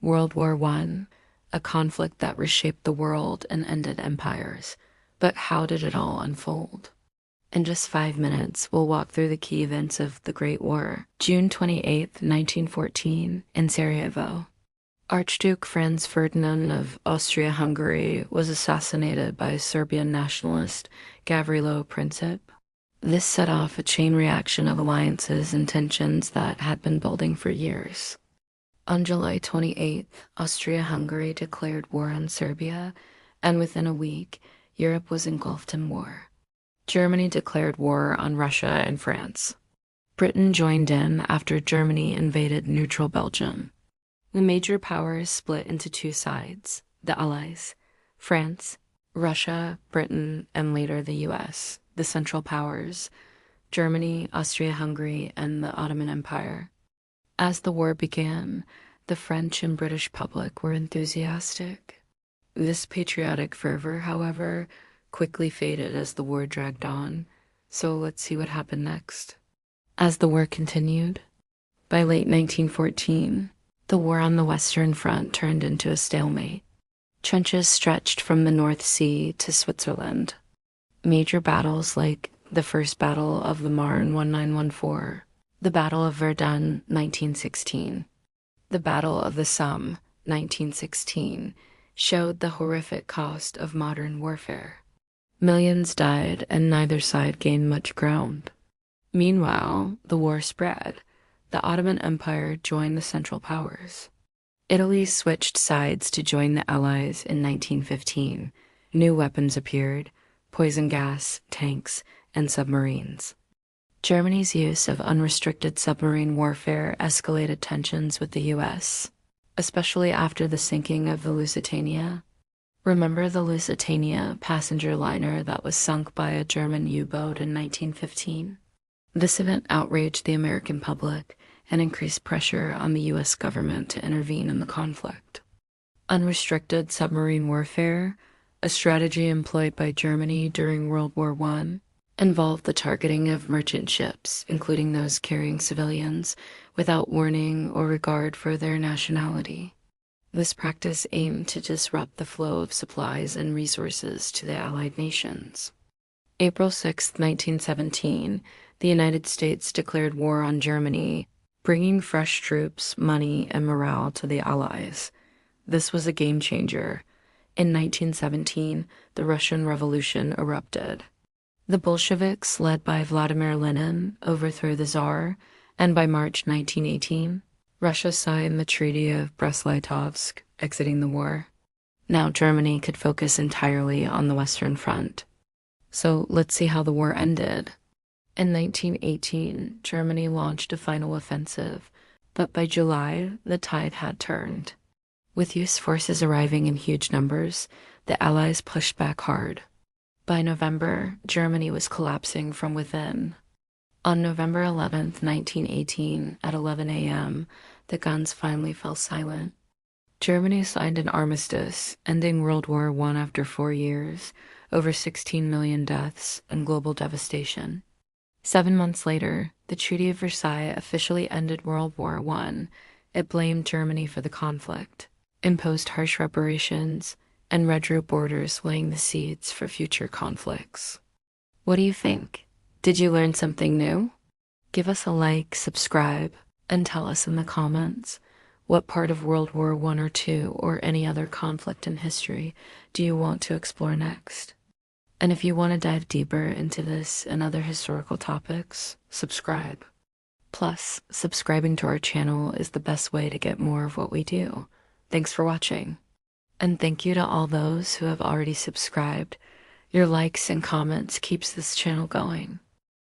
World War I, a conflict that reshaped the world and ended empires. But how did it all unfold? In just 5 minutes, we'll walk through the key events of the Great War, June 28th, 1914, in Sarajevo. Archduke Franz Ferdinand of Austria-Hungary was assassinated by Serbian nationalist Gavrilo Princip. This set off a chain reaction of alliances and tensions that had been building for years. On July 28th, Austria-Hungary declared war on Serbia, and within a week, Europe was engulfed in war. Germany declared war on Russia and France. Britain joined in after Germany invaded neutral Belgium. The major powers split into two sides, the Allies, France, Russia, Britain, and later the US, the Central Powers, Germany, Austria-Hungary, and the Ottoman Empire. As the war began, the French and British public were enthusiastic. This patriotic fervor, however, quickly faded as the war dragged on, so let's see what happened next. As the war continued, by late 1914, the war on the Western Front turned into a stalemate. Trenches stretched from the North Sea to Switzerland. Major battles like the First Battle of the Marne 1914, the Battle of Verdun 1916, the Battle of the Somme 1916 showed the horrific cost of modern warfare. Millions died and neither side gained much ground. Meanwhile, the war spread. The Ottoman Empire joined the Central Powers. Italy switched sides to join the Allies in 1915. New weapons appeared: poison gas, tanks, and submarines. Germany's use of unrestricted submarine warfare escalated tensions with the US, especially after the sinking of the Lusitania. Remember the Lusitania passenger liner that was sunk by a German U-boat in 1915? This event outraged the American public and increased pressure on the US government to intervene in the conflict. Unrestricted submarine warfare, a strategy employed by Germany during World War I, involved the targeting of merchant ships, including those carrying civilians, without warning or regard for their nationality. This practice aimed to disrupt the flow of supplies and resources to the Allied nations. April 6, 1917, the United States declared war on Germany, bringing fresh troops, money, and morale to the Allies. This was a game changer. In 1917, the Russian Revolution erupted. The Bolsheviks, led by Vladimir Lenin, overthrew the Tsar, and by March 1918, Russia signed the Treaty of Brest-Litovsk, exiting the war. Now Germany could focus entirely on the Western Front. So let's see how the war ended. In 1918, Germany launched a final offensive, but by July, the tide had turned. With US forces arriving in huge numbers, the Allies pushed back hard. By November, Germany was collapsing from within. On November 11th, 1918, at 11 a.m., the guns finally fell silent. Germany signed an armistice, ending World War I after 4 years, over 16 million deaths, and global devastation. 7 months later, the Treaty of Versailles officially ended World War I. It blamed Germany for the conflict, imposed harsh reparations, and redrew borders, laying the seeds for future conflicts. What do you think? Did you learn something new? Give us a like, subscribe, and tell us in the comments what part of World War I or II or any other conflict in history do you want to explore next. And if you want to dive deeper into this and other historical topics, subscribe. Plus, subscribing to our channel is the best way to get more of what we do. Thanks for watching. And thank you to all those who have already subscribed. Your likes and comments keeps this channel going.